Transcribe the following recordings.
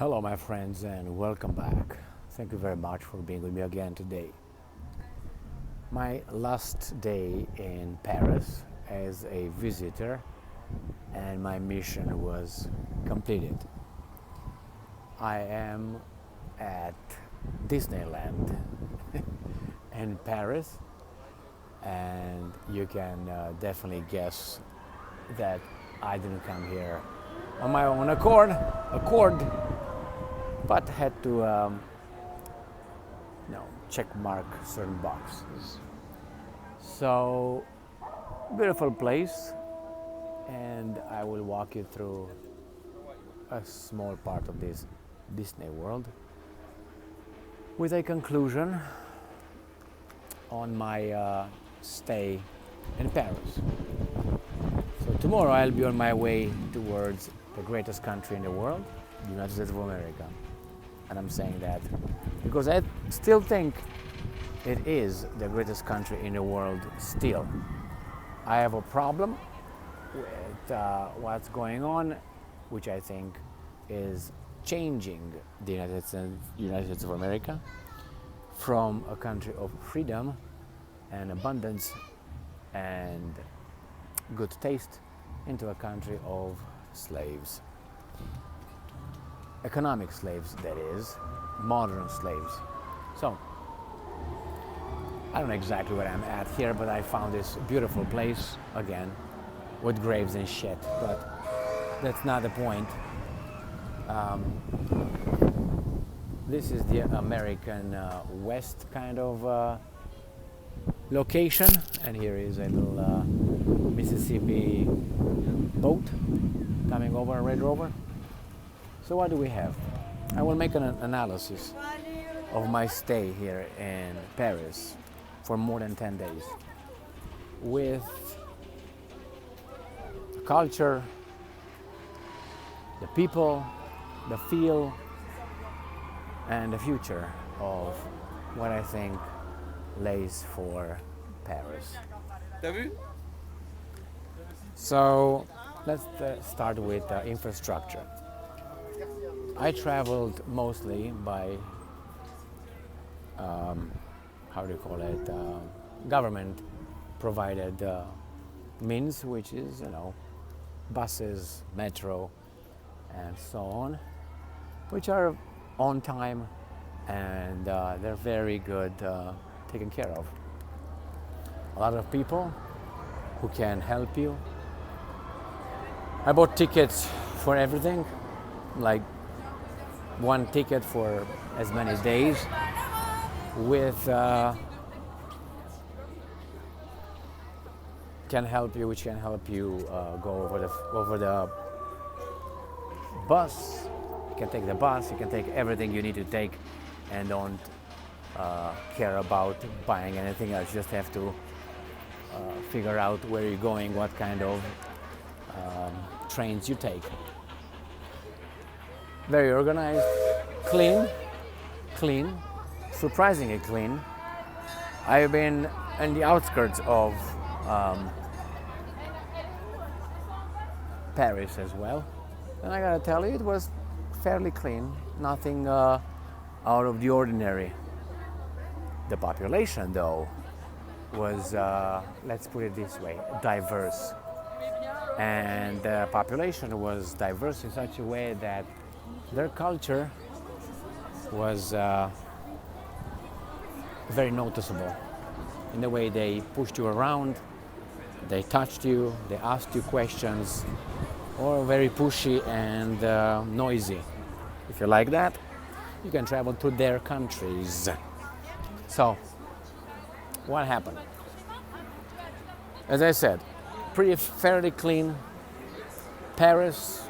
Hello, my friends, and welcome back. Thank you very much for being with me again today. My last day in Paris as a visitor, and my mission was completed. I am at Disneyland in Paris, and you can definitely guess that I didn't come here on my own accord, but had to check mark certain boxes. So, beautiful place, and I will walk you through a small part of this Disney world with a conclusion on my stay in Paris. So tomorrow I'll be on my way towards the greatest country in the world, the United States of America. And I'm saying that because I still think it is the greatest country in the world still. I have a problem with what's going on, which I think is changing the United States of America from a country of freedom and abundance and good taste into a country of slaves. Economic slaves, that is, modern slaves. So, I don't know exactly where I'm at here, but I found this beautiful place, again, with graves and shit, but that's not the point. This is the American West kind of location, and here is a little Mississippi boat coming over, a Red Rover. So what do we have? I will make an analysis of my stay here in Paris for more than 10 days with the culture, the people, the feel, and the future of what I think lays for Paris. So let's start with infrastructure. I traveled mostly by, government provided means, which is, buses, metro, and so on, which are on time and they're very good taken care of. A lot of people who can help you. I bought tickets for everything, like one ticket for as many days with which can help you go over the bus. You can take the bus, you can take everything you need to take and don't care about buying anything else. You just have to figure out where you're going, what kind of trains you take. Very organized, clean, surprisingly clean. I've been in the outskirts of Paris as well, and I gotta tell you, it was fairly clean, nothing out of the ordinary. The population, though, was, let's put it this way, diverse. And the population was diverse in such a way that their culture was very noticeable in the way they pushed you around, they touched you, they asked you questions, or very pushy and noisy. If you like that, you can travel to their countries. So, what happened? As I said, fairly clean. Paris,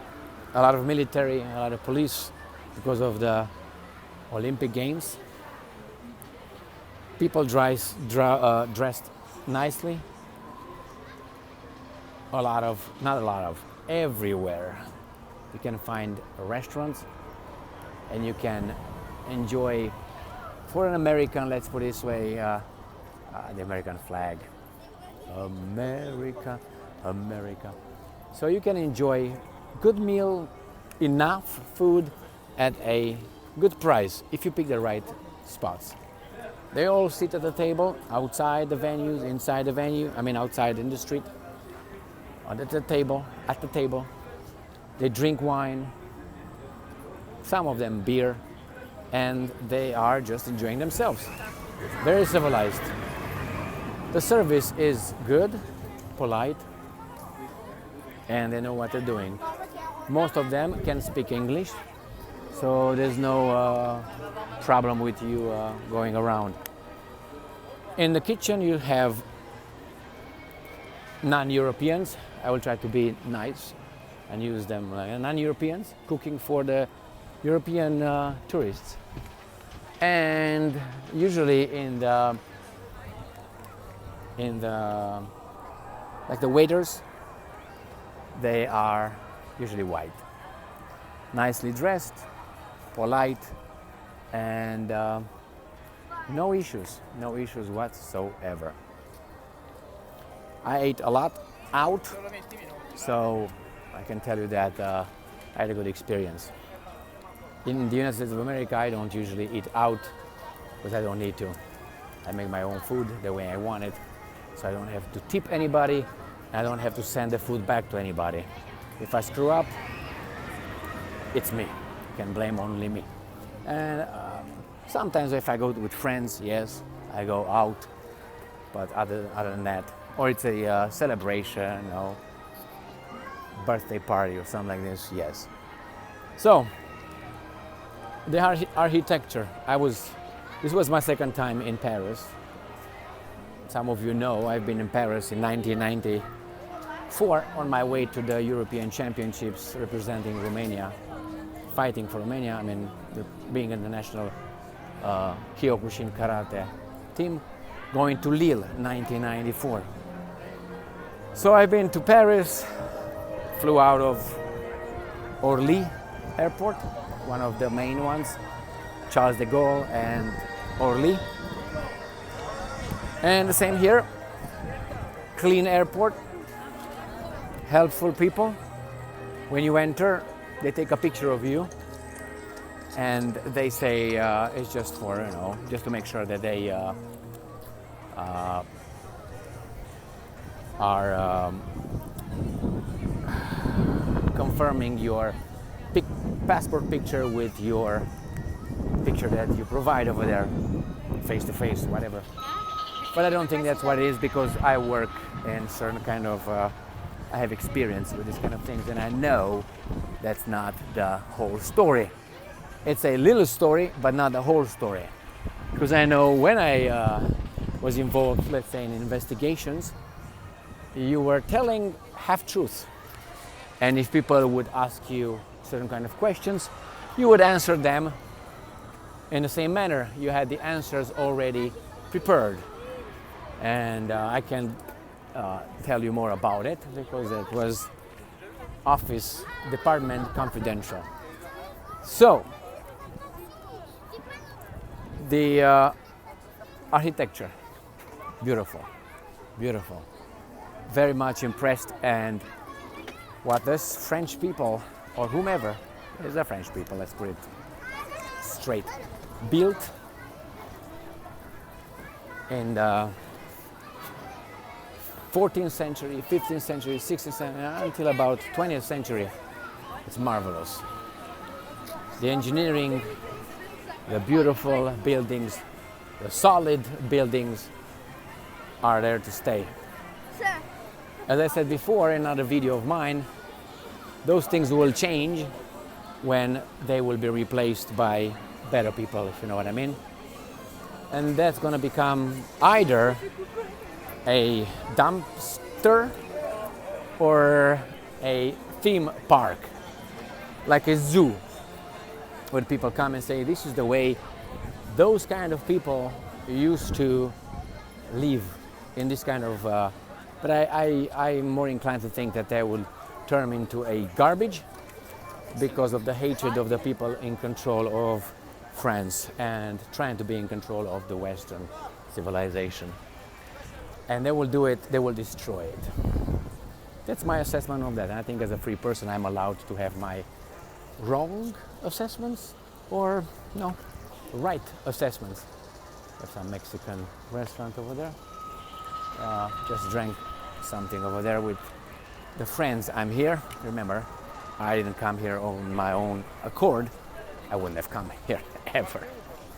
a lot of military, a lot of police because of the Olympic Games. People dressed nicely. Everywhere you can find restaurants, and you can enjoy, for an American, let's put it this way, the American flag. America, America. So you can enjoy good meal, enough food, at a good price if you pick the right spots. They all sit at the table, outside the venues, inside the venue, I mean outside in the street, at the table. They drink wine, some of them beer, and they are just enjoying themselves. Very civilized. The service is good, polite, and they know what they're doing. Most of them can speak English, so there's no problem with you going around. In the kitchen you have non-Europeans. I will try to be nice and use them like non-Europeans cooking for the European tourists. And usually in the like the waiters, they are usually white, nicely dressed, polite, and no issues whatsoever. I ate a lot out, so I can tell you that I had a good experience. In the United States of America, I don't usually eat out because I don't need to. I make my own food the way I want it, so I don't have to tip anybody. I don't have to send the food back to anybody. If I screw up, it's me. You can blame only me. And sometimes if I go with friends, yes, I go out. But other than that, or it's a celebration, birthday party or something like this, yes. So, the architecture. This was my second time in Paris. Some of you know I've been in Paris in 1994 on my way to the European Championships representing Romania, fighting for Romania. I mean, being in the national Kyokushin karate team, going to Lille 1994. So I've been to Paris, flew out of Orly airport, one of the main ones, Charles de Gaulle and Orly. And the same here, clean airport, helpful people. When you enter, they take a picture of you and they say it's just for, just to make sure that they are confirming your passport picture with your picture that you provide over there, face to face, whatever. But I don't think that's what it is, because I work in certain kind of, I have experience with these kind of things, and I know that's not the whole story. It's a little story, but not the whole story. Because I know when I was involved, let's say, in investigations, you were telling half-truth. And if people would ask you certain kind of questions, you would answer them in the same manner. You had the answers already prepared. And I can tell you more about it because it was office department confidential. So, the architecture, beautiful, beautiful. Very much impressed, and what this French people, or whomever, is a French people, let's put it straight, built in the 14th century, 15th century, 16th century, until about 20th century. It's marvelous. The engineering, the beautiful buildings, the solid buildings are there to stay. As I said before in another video of mine, those things will change when they will be replaced by better people, if you know what I mean. And that's going to become either a dumpster or a theme park, like a zoo, where people come and say, this is the way those kind of people used to live in this kind of, but I'm more inclined to think that they will turn into a garbage because of the hatred of the people in control of France and trying to be in control of the Western civilization. And they will do it, they will destroy it. That's my assessment of that. And I think as a free person, I'm allowed to have my wrong assessments or no, right assessments. There's some Mexican restaurant over there. Just drank something over there with the friends. I'm here. Remember, I didn't come here on my own accord. I wouldn't have come here ever.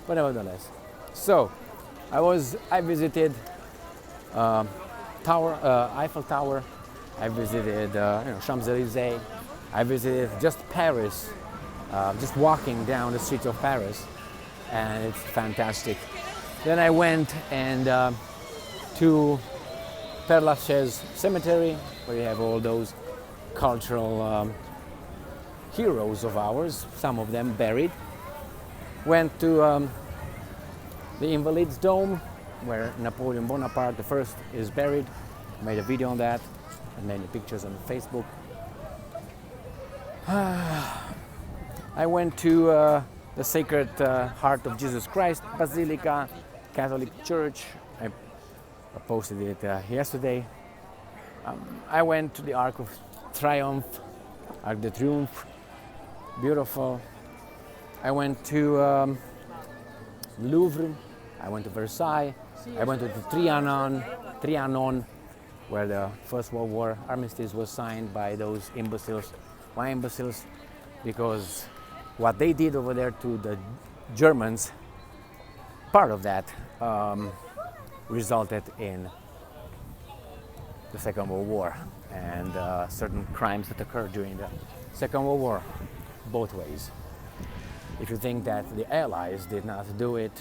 But nevertheless, so I visited Eiffel Tower. I visited Champs-Élysées. I visited just Paris, just walking down the streets of Paris, and it's fantastic. Then I went and to Père Lachaise Cemetery, where you have all those cultural heroes of ours, some of them buried. Went to the Invalids Dome, where Napoleon Bonaparte I is buried. Made a video on that and many pictures on Facebook. I went to the Sacred Heart of Jesus Christ Basilica, Catholic Church. I posted it yesterday. I went to the Arc of Triomphe, Arc de Triomphe, beautiful. I went to Louvre. I went to Versailles. I went to the Trianon, where the First World War armistice was signed by those imbeciles. Why imbeciles? Because what they did over there to the Germans, part of that resulted in the Second World War and certain crimes that occurred during the Second World War, both ways. If you think that the Allies did not do it,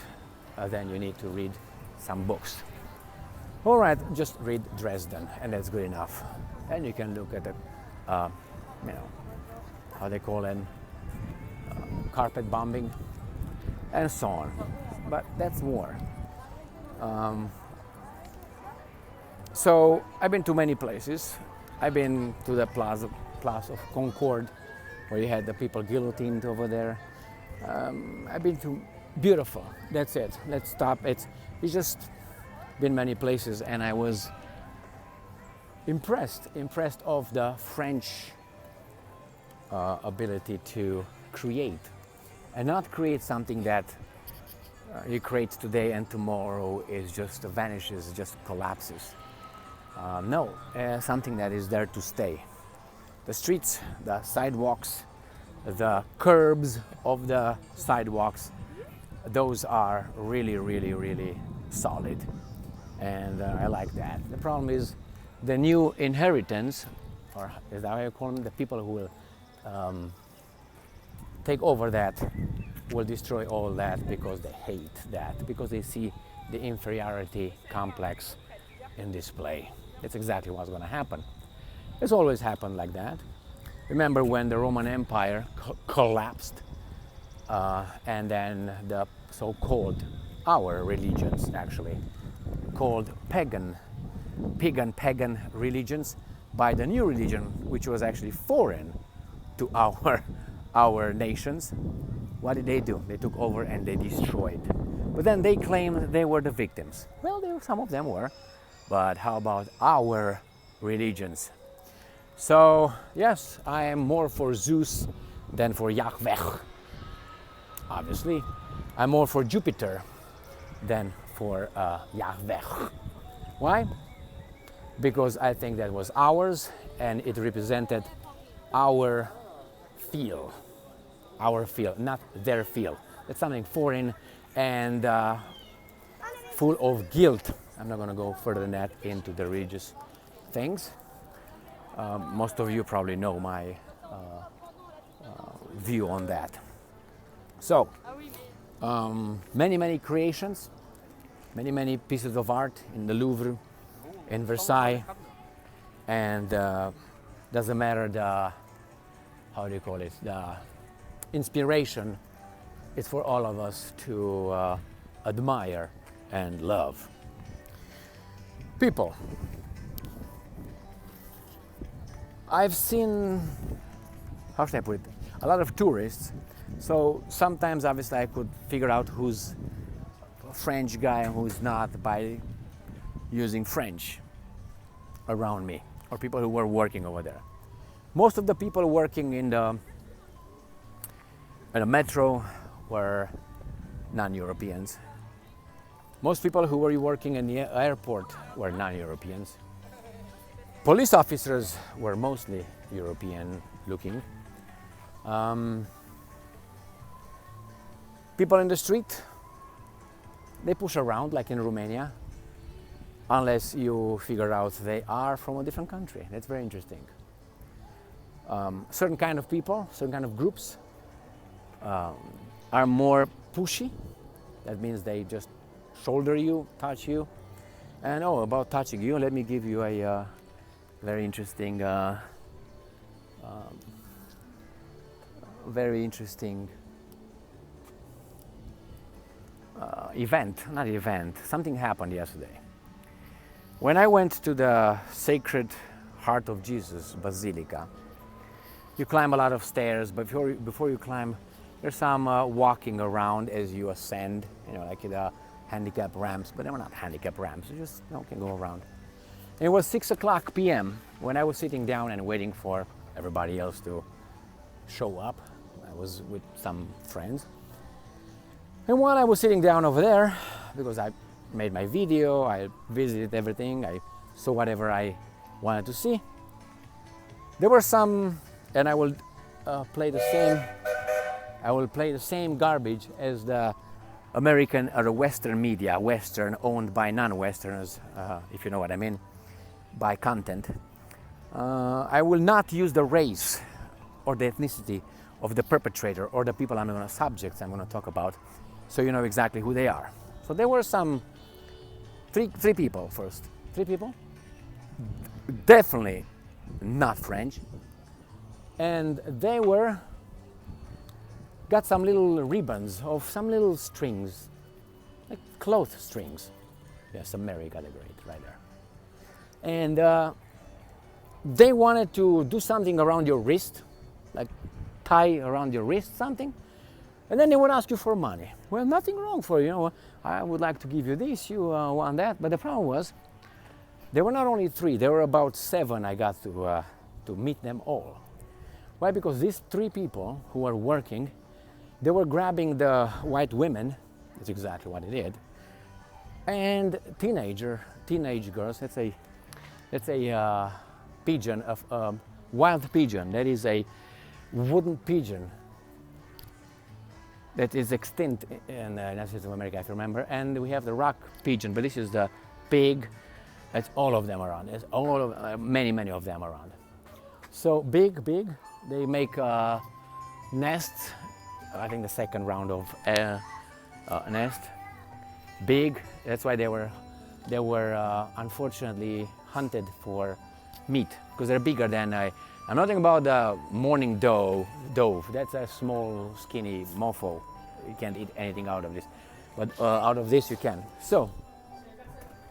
then you need to read some books. All right, just read Dresden, and that's good enough. And you can look at the, how they call them, carpet bombing, and so on. But that's war. So I've been to many places. I've been to the Place of Concorde, where you had the people guillotined over there. I've been to beautiful. That's it. Let's stop. It's just been many places, and I was impressed of the French ability to create, and not create something that you create today and tomorrow is just vanishes, just collapses. No, something that is there to stay. The streets, the sidewalks, the curbs of the sidewalks, those are really, really, really solid. And I like that. The problem is the new inheritance, or is that how you call them? The people who will take over that will destroy all that because they hate that, because they see the inferiority complex in display. That's exactly what's going to happen. It's always happened like that. Remember when the Roman Empire collapsed, and then the so-called, our religions actually, called pagan religions, by the new religion, which was actually foreign to our nations. What did they do? They took over and they destroyed. But then they claimed they were the victims. Well, some of them were, but how about our religions? So yes, I am more for Zeus than for Yahweh. Obviously, I'm more for Jupiter than for Yahweh. Why? Because I think that was ours, and it represented our feel, not their feel. It's something foreign and full of guilt. I'm not going to go further than that into the religious things. Most of you probably know my view on that. So, many creations, many pieces of art in the Louvre, in Versailles, and doesn't matter the, how do you call it, the inspiration. It's for all of us to admire and love. People. I've seen, how should I put it, a lot of tourists. So sometimes obviously I could figure out who's a French guy and who's not by using French around me, or people who were working over there. Most of the people working in the in the metro were non-Europeans. Most people who were working in the airport were non-Europeans. Police officers were mostly European looking. People in the street, they push around like in Romania, unless you figure out they are from a different country. That's very interesting. Certain kind of people, certain kind of groups are more pushy. That means they just shoulder you, touch you. And about touching you, let me give you a very interesting something happened yesterday. When I went to the Sacred Heart of Jesus Basilica, you climb a lot of stairs, but before you climb, there's some walking around as you ascend, like the handicap ramps, but they were not handicap ramps, you just can go around. And it was 6:00 p.m. when I was sitting down and waiting for everybody else to show up. I was with some friends. And while I was sitting down over there, because I made my video, I visited everything, I saw whatever I wanted to see, there were some, and I will play the same garbage as the American or the Western media, Western owned by non-Westerners, if you know what I mean, by content. I will not use the race or the ethnicity of the perpetrator or the people subjects I'm going to talk about, so you know exactly who they are. So there were three people first. Three people? Definitely not French. And they got some little ribbons of some little strings, like cloth strings. Yes, America, the great, right there. And they wanted to do something around your wrist, like tie around your wrist something, and then they would ask you for money. Well, nothing wrong for you, I would like to give you this, you want that, but the problem was, there were not only three, there were about 7. I got to meet them all. Why? Because these 3 people who were working, they were grabbing the white women, that's exactly what they did, and teenage girls, that's a pigeon, wild pigeon, that is a wooden pigeon that is extinct in the United States of America, if you remember, and we have the rock pigeon, but this is the pig. That's all of them around. There's many of them around. So big, they make nests. I think the second round of nest. Big. That's why they were unfortunately hunted for meat, because they're bigger than I'm not talking about the morning dove. That's a small, skinny mofo. You can't eat anything out of this, but out of this you can. So,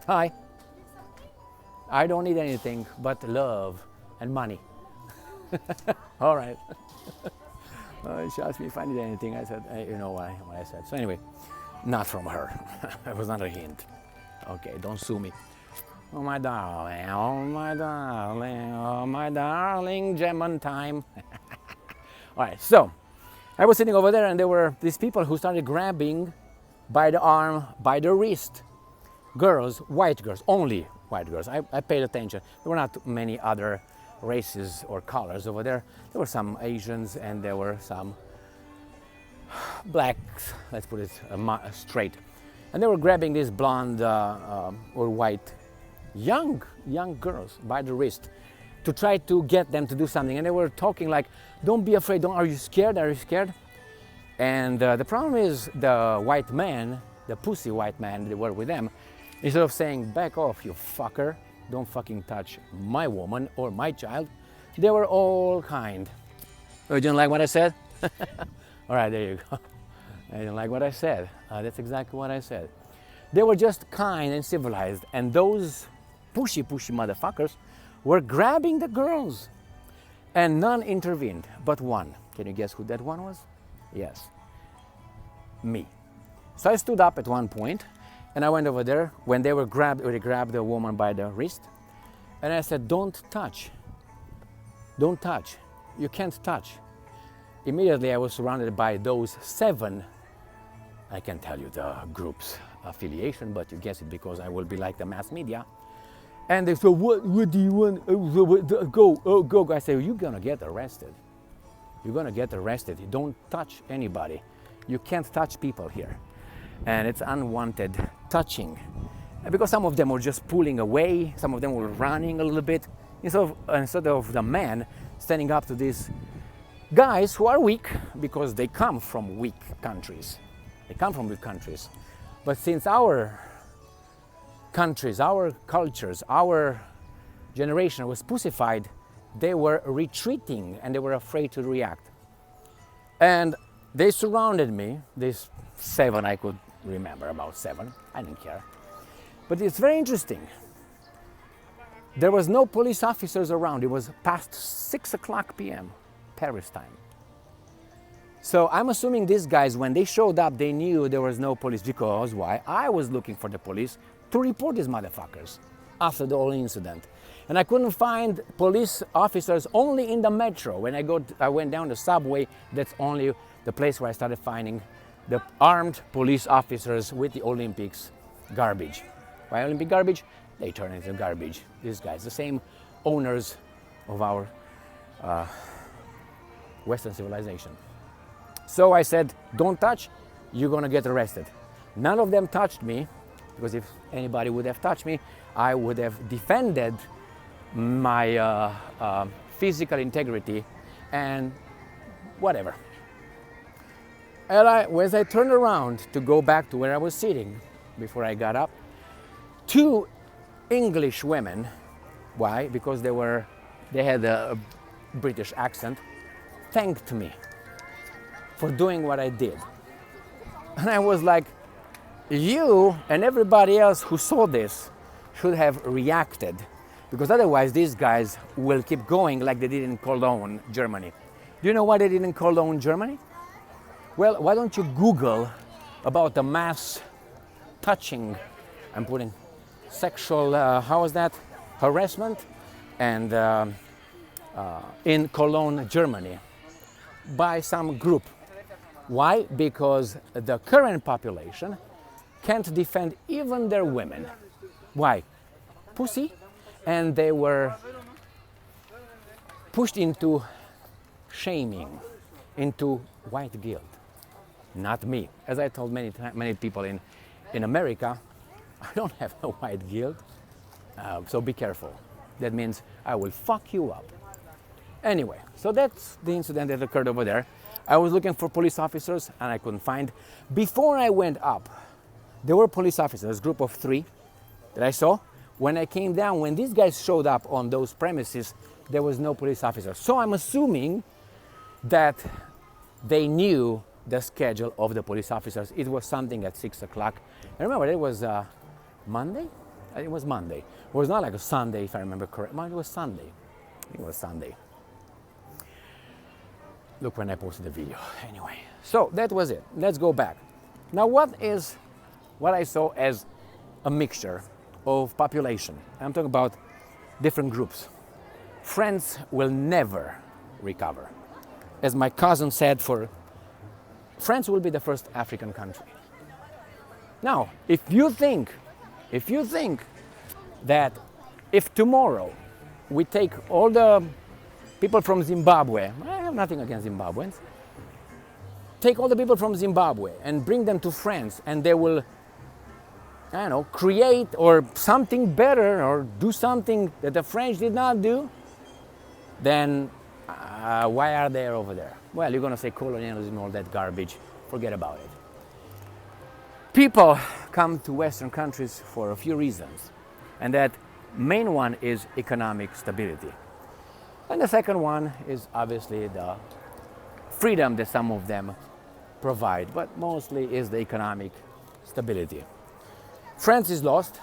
hi. I don't need anything but love and money. All right. She asked me if I need anything. I said, you know what I said. So anyway, not from her. It was not a hint. Okay, don't sue me. Oh my darling, oh my darling, oh my darling, German time. All right, so I was sitting over there and there were these people who started grabbing by the arm, by the wrist. Girls, white girls, only white girls. I paid attention. There were not many other races or colors over there. There were some Asians and there were some blacks, let's put it straight. And they were grabbing these blonde or white young girls by the wrist to try to get them to do something. And they were talking like, don't be afraid, are you scared, And the problem is the white man, the pussy white man that were with them, instead of saying, back off, you fucker, don't fucking touch my woman or my child, they were all kind. Oh, you didn't like what I said? All right, there you go. I didn't like what I said. That's exactly what I said. They were just kind and civilized, and those pushy motherfuckers were grabbing the girls. And none intervened, but one. Can you guess who that one was? Yes, me. So I stood up at one point, and I went over there when they grabbed the woman by the wrist, and I said, don't touch. Don't touch. You can't touch. immediately I was surrounded by those 7. I can't tell you the group's affiliation, but you guess it because I will be like the mass media. And they said, what do you want? Go. I say, you're gonna get arrested. You're gonna get arrested. You don't touch anybody. You can't touch people here. And it's unwanted touching. Because some of them were just pulling away, some of them were running a little bit, instead of the man standing up to these guys who are weak, because they come from weak countries. But since our countries, our cultures, our generation was pussified, they were retreating and they were afraid to react. And they surrounded me, these 7, I could remember about 7, I didn't care. But it's very interesting. There was no police officers around. It was past 6 o'clock p.m. Paris time. So I'm assuming these guys, when they showed up, they knew there was no police, because why? I was looking for the police to report these motherfuckers after the whole incident. And I couldn't find police officers, only in the metro. When I went down the subway, that's only the place where I started finding the armed police officers with the Olympics garbage. Why Olympic garbage? They turn into garbage. These guys, the same owners of our Western civilization. So I said, don't touch, you're gonna get arrested. None of them touched me, because if anybody would have touched me, I would have defended my physical integrity and whatever. And as I turned around to go back to where I was sitting before I got up, 2 English women, why? Because they had a British accent, thanked me for doing what I did. And I was like, you and everybody else who saw this should have reacted, because otherwise these guys will keep going like they did in Cologne, Germany. Do you know why they did in Cologne, Germany? Well, why don't you Google about the mass touching, I'm putting sexual, harassment, and in Cologne, Germany, by some group. Why? Because the current population can't defend even their women. Why? Pussy. And they were pushed into shaming, into white guilt. Not me. As I told many people in America, I don't have no white guilt, so be careful. That means I will fuck you up. Anyway, so that's the incident that occurred over there. I was looking for police officers and I couldn't find. Before I went up, there were police officers, a group of 3 that I saw. When I came down, when these guys showed up on those premises, there was no police officer. So I'm assuming that they knew the schedule of the police officers. It was something at 6 o'clock. I remember it was Monday? It was Monday. It was not like a Sunday, if I remember correctly. It was Sunday. I think it was Sunday. Look when I posted the video. Anyway, so that was it. Let's go back. Now, what I saw as a mixture of population? I'm talking about different groups. France will never recover. As my cousin said, France will be the first African country. Now, if you think that if tomorrow we take all the people from Zimbabwe, I have nothing against Zimbabweans, take all the people from Zimbabwe and bring them to France, and they will, I don't know, create or something better or do something that the French did not do, then why are they over there? Well, you're going to say colonialism, all that garbage. Forget about it. People come to Western countries for a few reasons, and that main one is economic stability. And the second one is obviously the freedom that some of them provide, but mostly is the economic stability. France is lost.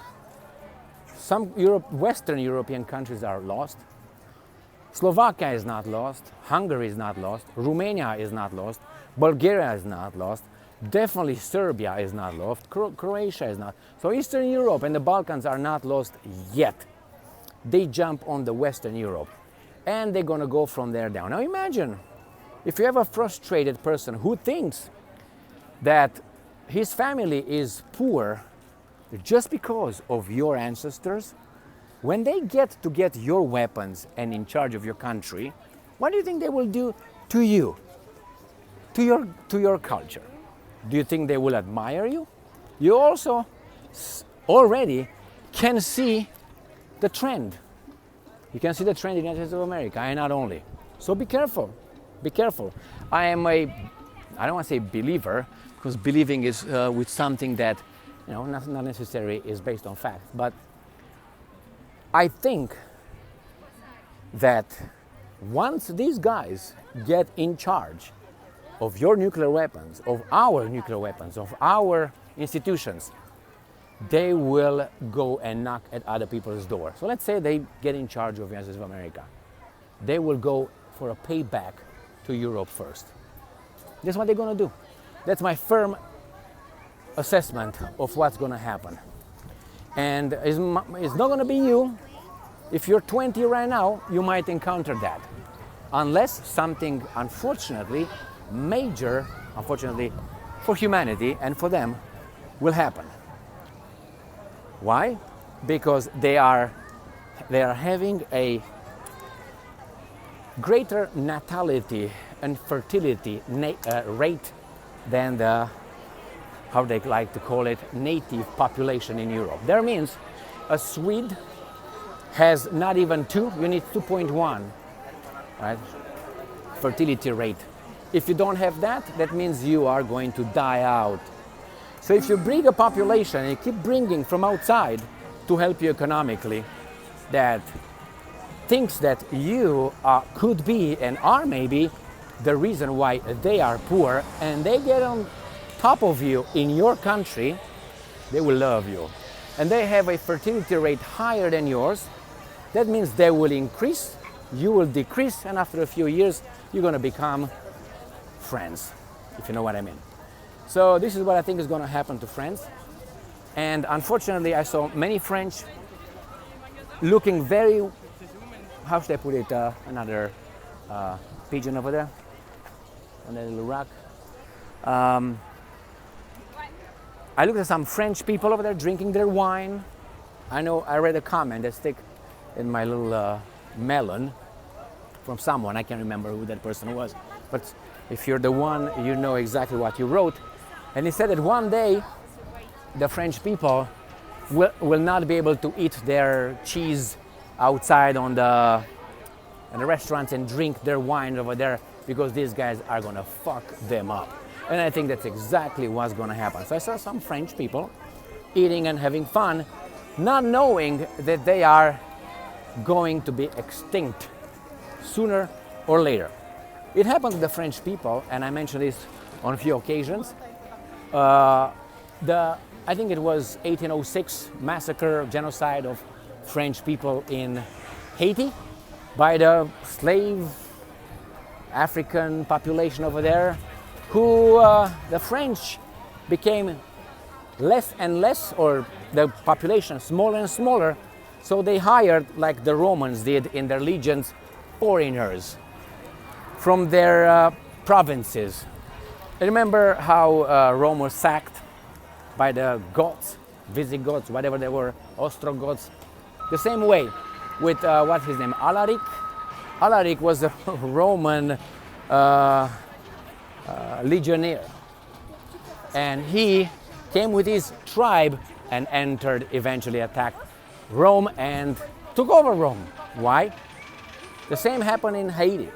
Some Western European countries are lost. Slovakia is not lost. Hungary is not lost. Romania is not lost. Bulgaria is not lost. Definitely Serbia is not lost. Croatia is not. So Eastern Europe and the Balkans are not lost yet. They jump on the Western Europe and they're going to go from there down. Now imagine If you have a frustrated person who thinks that his family is poor just because of your ancestors, when they get your weapons and in charge of your country, what do you think they will do to you, to your culture? Do you think they will admire you? You also already can see the trend. You can see the trend in the United States of America, and not only. So be careful. Be careful. I don't want to say believer, because believing is with something that, not necessarily is based on fact. But I think that once these guys get in charge of your nuclear weapons, of our nuclear weapons, of our institutions, they will go and knock at other people's door. So let's say they get in charge of the United States of America. They will go for a payback to Europe first. That's what they're going to do. That's my firm assessment of what's going to happen. And it's not going to be you. If you're 20 right now, you might encounter that. Unless something, unfortunately, major, unfortunately, for humanity and for them, will happen. Why? Because they are having a greater natality and fertility rate than the, how they like to call it, native population in Europe. That means a Swede has not even 2, you need 2.1, right? Fertility rate. If you don't have that, that means you are going to die out. So if you bring a population and you keep bringing from outside to help you economically, that thinks that you could be and are maybe the reason why they are poor, and they get on top of you in your country, they will love you. And they have a fertility rate higher than yours. That means they will increase, you will decrease, and after a few years, you're going to become friends, if you know what I mean. So this is what I think is going to happen to France. And unfortunately, I saw many French looking very, how should I put it, another pigeon over there, on that little rock. I looked at some French people over there drinking their wine. I know I read a comment that stick in my little melon from someone. I can't remember who that person was. But if you're the one, you know exactly what you wrote. And he said that one day the French people will not be able to eat their cheese outside in the restaurants and drink their wine over there because these guys are gonna fuck them up. And I think that's exactly what's gonna happen. So I saw some French people eating and having fun, not knowing that they are going to be extinct sooner or later. It happened to the French people, and I mentioned this on a few occasions. I think it was 1806 massacre, genocide of French people in Haiti by the slave African population over there, who the French became less and less, or the population smaller and smaller, so they hired, like the Romans did in their legions, foreigners from their provinces. I remember how Rome was sacked by the Goths, Visigoths, whatever they were, Ostrogoths. The same way with, what's his name, Alaric? Alaric was a Roman legionnaire. And he came with his tribe and entered, eventually attacked Rome and took over Rome. Why? The same happened in Haiti.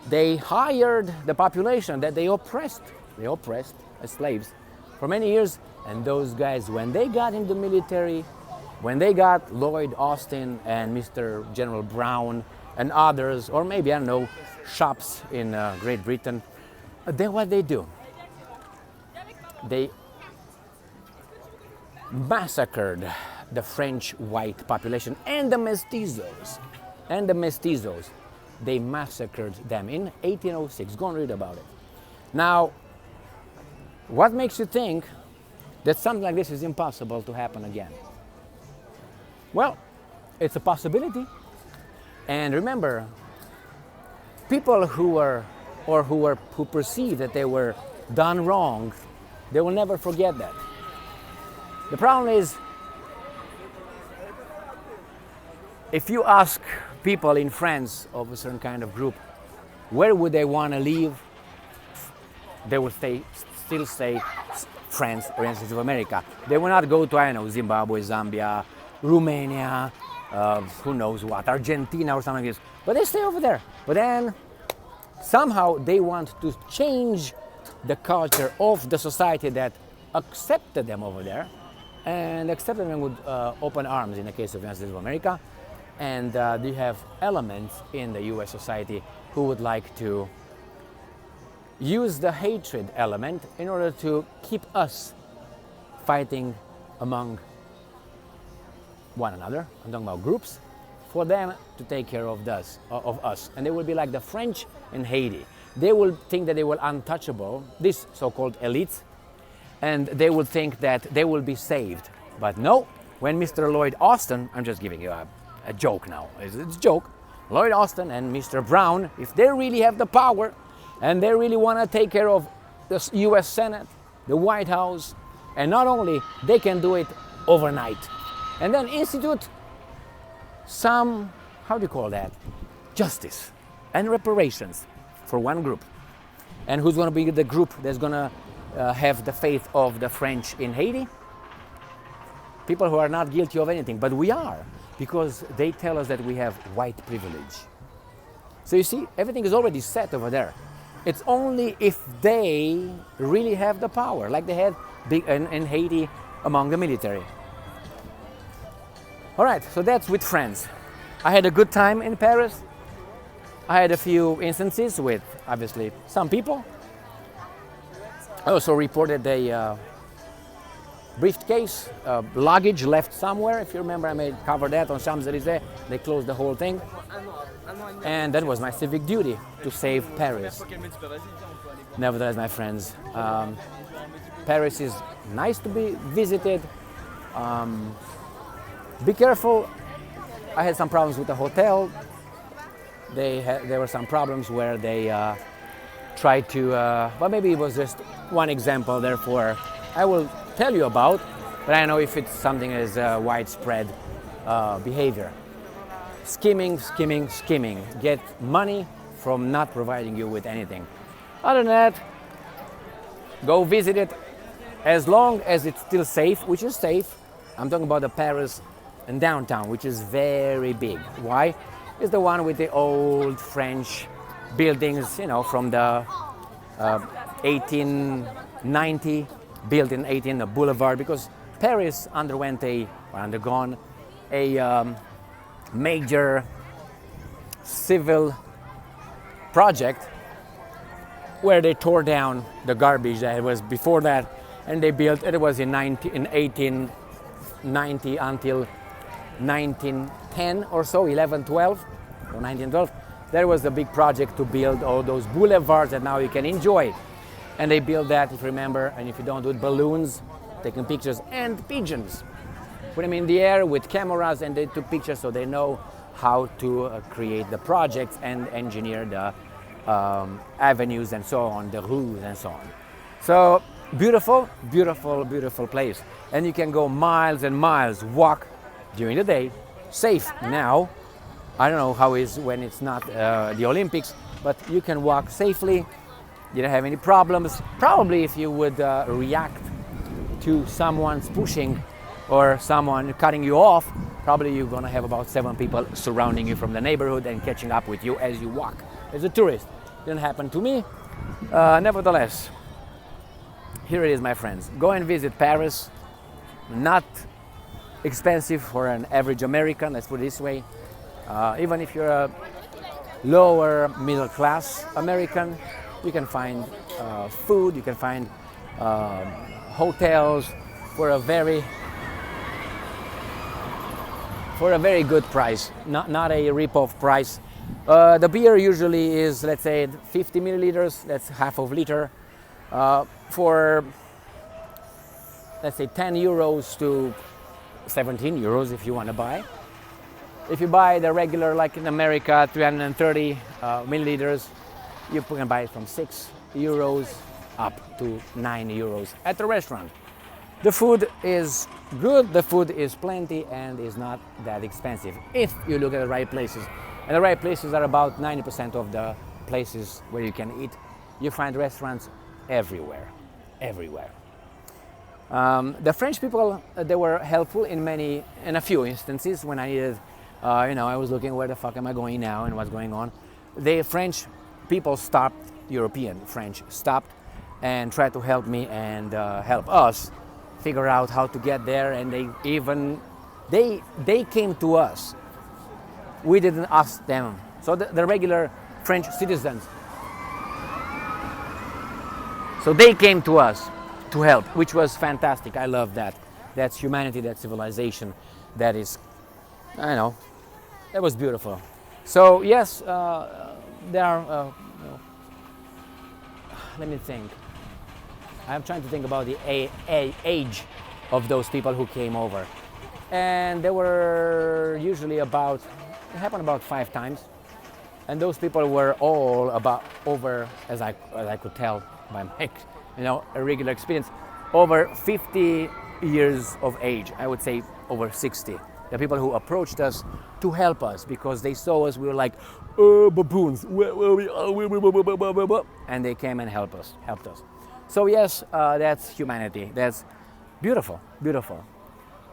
They hired the population that they oppressed as slaves for many years, and those guys, when they got in the military, when they got Lloyd Austin and Mr. General Brown and others, or maybe, I don't know, shops in Great Britain, then what they do? They massacred the French white population and the mestizos. They massacred them in 1806. Go and read about it. Now, what makes you think that something like this is impossible to happen again? Well, it's a possibility. And remember, people who are or who perceive that they were done wrong, they will never forget that. The problem is, if you ask people in France of a certain kind of group, where would they want to live, they will still say France or United States of America. They will not go to, I don't know, Zimbabwe, Zambia, Romania, who knows what, Argentina or something like this. But they stay over there. But then somehow they want to change the culture of the society that accepted them over there, and accepted them with open arms in the case of the United States of America. And you have elements in the US society who would like to use the hatred element in order to keep us fighting among one another. I'm talking about groups, for them to take care of us. And they will be like the French in Haiti. They will think that they will untouchable, this so-called elites, and they will think that they will be saved. But no, when Mr. Lloyd Austin, I'm just giving you a joke now, it's a joke, Lloyd Austin and Mr. Brown, if they really have the power and they really want to take care of the US Senate, the White House, and not only, they can do it overnight. And then institute some, how do you call that, justice and reparations for one group. And who's going to be the group that's going to have the faith of the French in Haiti? People who are not guilty of anything, but we are, because they tell us that we have white privilege. So you see, everything is already set over there. It's only if they really have the power, like they had in Haiti among the military. All right, so that's with friends. I had a good time in Paris. I had a few instances with, obviously, some people. I also reported a briefcase, luggage left somewhere. If you remember, I may cover that on Champs-Élysées. They closed the whole thing. And that was my civic duty, to save Paris. Nevertheless, my friends, Paris is nice to be visited. Be careful. I had some problems with the hotel. There were some problems where they tried to, but maybe it was just one example, therefore I will tell you about, but I don't know if it's something as widespread behavior. Skimming, skimming, skimming. Get money from not providing you with anything. Other than that, go visit it as long as it's still safe, which is safe. I'm talking about the Paris and downtown, which is very big. Why? It's the one with the old French buildings, you know, from the 1890, built in 18, the boulevard, because Paris undergone a major civil project where they tore down the garbage that was before that, and they built, it was in 1890 until 1910 or so, 1112 or 1912. There was a big project to build all those boulevards that now you can enjoy. And they built that, if you remember, and if you don't, with balloons, taking pictures, and pigeons. Put them in the air with cameras, and they took pictures, so they know how to create the projects and engineer the avenues and so on, the rues and so on. So beautiful, beautiful, beautiful place. And you can go miles and miles, walk during the day, safe now. I don't know how it is when it's not the Olympics, but you can walk safely. You don't have any problems. Probably if you would react to someone's pushing or someone cutting you off, probably you're gonna have about 7 people surrounding you from the neighborhood and catching up with you as you walk. As a tourist, didn't happen to me. Nevertheless, here it is, my friends. Go and visit Paris. Not expensive for an average American, let's put it this way. Even if you're a lower middle class American, you can find food, you can find hotels for a very good price, not a rip-off price. The beer usually is, let's say, 50 milliliters, that's half of liter, for, let's say, 10 euros to 17 euros if you want to buy. If you buy the regular, like in America, 330 milliliters, You can buy it from €6 up to €9 at the restaurant. The food is good, the food is plenty, and is not that expensive if you look at the right places. And the right places are about 90% of the places where you can eat. You find restaurants everywhere, everywhere. The French people, they were helpful in a few instances when I needed, I was looking where the fuck am I going now and what's going on. The French people stopped, European French stopped and tried to help me and help us figure out how to get there, and they came to us. We didn't ask them. So the regular French citizens. So they came to us to help, which was fantastic. I love that. That's humanity, that's civilization. That is, that was beautiful. So yes, there are, let me think. I'm trying to think about the age of those people who came over. And they were usually it happened about 5 times. And those people were all over, as I could tell by my, a regular experience, over 50 years of age. I would say over 60. The people who approached us to help us because they saw us, we were like, baboons, and they came and helped us. So yes, that's humanity. That's beautiful, beautiful.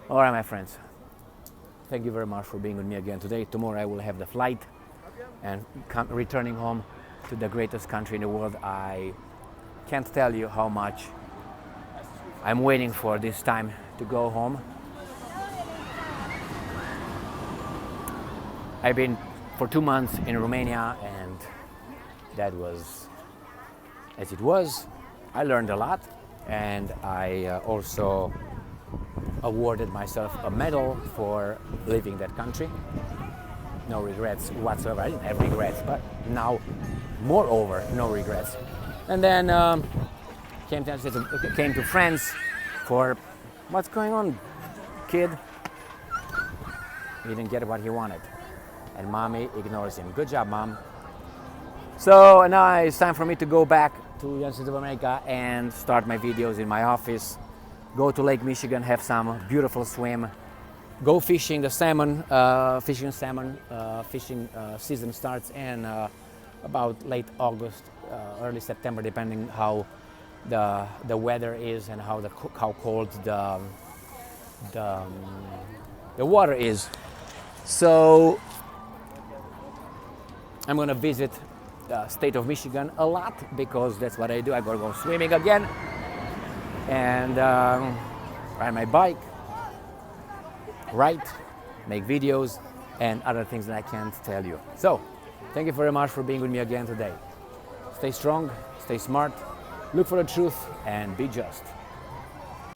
All right, my friends. Thank you very much for being with me again today. Tomorrow I will have the flight and returning home to the greatest country in the world. I can't tell you how much I'm waiting for this time to go home. I've been for 2 months in Romania, and that was as it was. I learned a lot, and I also awarded myself a medal for leaving that country. No regrets whatsoever. I didn't have regrets, but now, moreover, no regrets. And then came to France for, what's going on, kid? He didn't get what he wanted, and mommy ignores him. Good job, mom. So now it's time for me to go back to the United States of America and start my videos in my office. Go to Lake Michigan, have some beautiful swim. Go fishing the salmon. Fishing season starts in about late August, early September, depending how the weather is and how cold the water is. So I'm gonna visit the state of Michigan a lot because that's what I do. I gotta go swimming again and ride my bike, write, make videos, and other things that I can't tell you. So, thank you very much for being with me again today. Stay strong, stay smart, look for the truth, and be just.